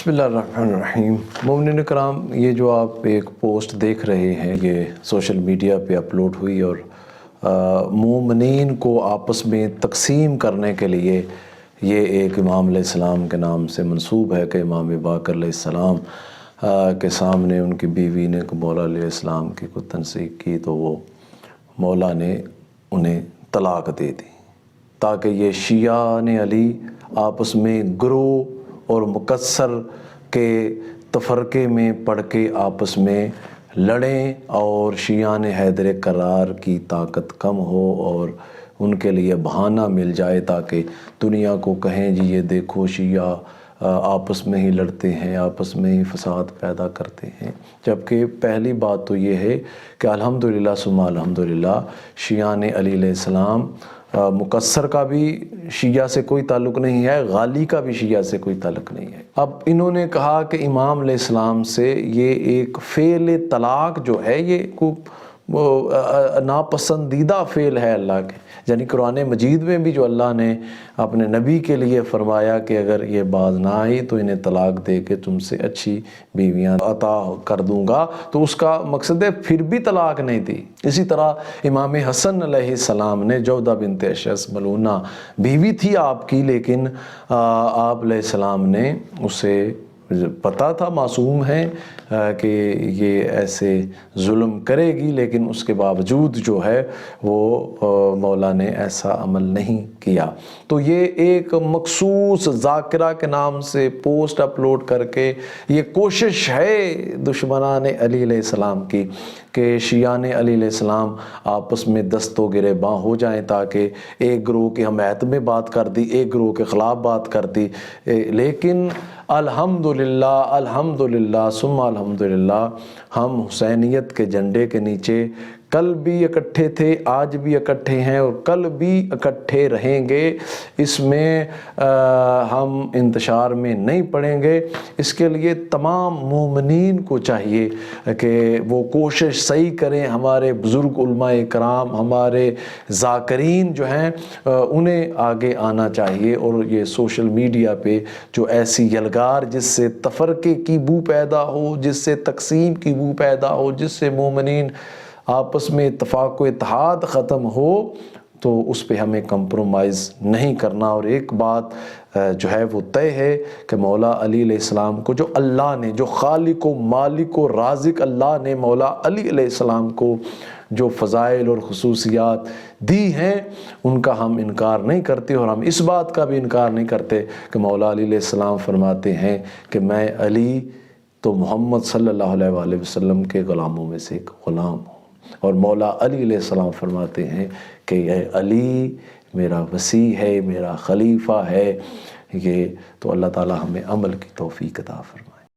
بسم اللہ الرحمن الرحیم۔ مومنین کرام، یہ جو آپ ایک پوسٹ دیکھ رہے ہیں یہ سوشل میڈیا پہ اپلوڈ ہوئی اور مومنین کو آپس میں تقسیم کرنے کے لیے یہ ایک امام علیہ السلام کے نام سے منسوب ہے کہ امام باقر علیہ السلام کے سامنے ان کی بیوی نے مولا علیہ السلام کی کو تنصیب کی تو وہ مولا نے انہیں طلاق دے دی تاکہ یہ شیعہ نے علی آپس میں گروہ اور مکسر کے تفرقے میں پڑھ کے آپس میں لڑیں اور شیعان حیدر کرار کی طاقت کم ہو اور ان کے لیے بہانہ مل جائے تاکہ دنیا کو کہیں جی یہ دیکھو شیعہ آپس میں ہی لڑتے ہیں، آپس میں ہی فساد پیدا کرتے ہیں۔ جبکہ پہلی بات تو یہ ہے کہ الحمدللہ ثم الحمدللہ شیعان علی علیہ السلام مکسر کا بھی شیعہ سے کوئی تعلق نہیں ہے، غالی کا بھی شیعہ سے کوئی تعلق نہیں ہے۔ اب انہوں نے کہا کہ امام علیہ السلام سے یہ ایک فعل طلاق جو ہے یہ ناپسندیدہ فعل ہے اللہ کے، یعنی قرآن مجید میں بھی جو اللہ نے اپنے نبی کے لیے فرمایا کہ اگر یہ باز نہ آئی تو انہیں طلاق دے کے تم سے اچھی بیویاں عطا کر دوں گا، تو اس کا مقصد ہے پھر بھی طلاق نہیں دی۔ اسی طرح امام حسن علیہ السلام نے جودہ بنت اشعث ملعونہ بیوی تھی آپ کی، لیکن آپ علیہ السلام نے اسے پتہ تھا معصوم ہے کہ یہ ایسے ظلم کرے گی، لیکن اس کے باوجود جو ہے وہ مولا نے ایسا عمل نہیں کیا۔ تو یہ ایک مخصوص ذاکرہ کے نام سے پوسٹ اپلوڈ کر کے یہ کوشش ہے دشمنان علی علیہ السلام کی کہ شیعان علی علیہ السلام آپس میں دست و گریباں ہو جائیں تاکہ ایک گروہ کی حمایت میں بات کر دی، ایک گروہ کے خلاف بات کر دی۔ لیکن الحمدللہ ثم الحمدللہ ہم حسینیت کے جھنڈے کے نیچے کل بھی اکٹھے تھے، آج بھی اکٹھے ہیں اور کل بھی اکٹھے رہیں گے۔ اس میں ہم انتشار میں نہیں پڑیں گے۔ اس کے لیے تمام مومنین کو چاہیے کہ وہ کوشش صحیح کریں۔ ہمارے بزرگ علماء کرام، ہمارے ذاکرین جو ہیں انہیں آگے آنا چاہیے، اور یہ سوشل میڈیا پہ جو ایسی یلغار جس سے تفرقے کی بو پیدا ہو، جس سے تقسیم کی بو پیدا ہو، جس سے مومنین آپس میں اتفاق و اتحاد ختم ہو، تو اس پہ ہمیں کمپرومائز نہیں کرنا۔ اور ایک بات جو ہے وہ طے ہے کہ مولا علی علیہ السلام کو جو اللہ نے، جو خالق و مالک و رازق اللہ نے مولا علی علیہ السلام کو جو فضائل اور خصوصیات دی ہیں ان کا ہم انکار نہیں کرتے، اور ہم اس بات کا بھی انکار نہیں کرتے کہ مولا علی علیہ السلام فرماتے ہیں کہ میں علی تو محمد صلی اللہ علیہ وآلہ وسلم کے غلاموں میں سے ایک غلام ہوں، اور مولا علی علیہ السلام فرماتے ہیں کہ یہ علی میرا وصی ہے، میرا خلیفہ ہے۔ یہ تو اللہ تعالی ہمیں عمل کی توفیق عطا فرمائے۔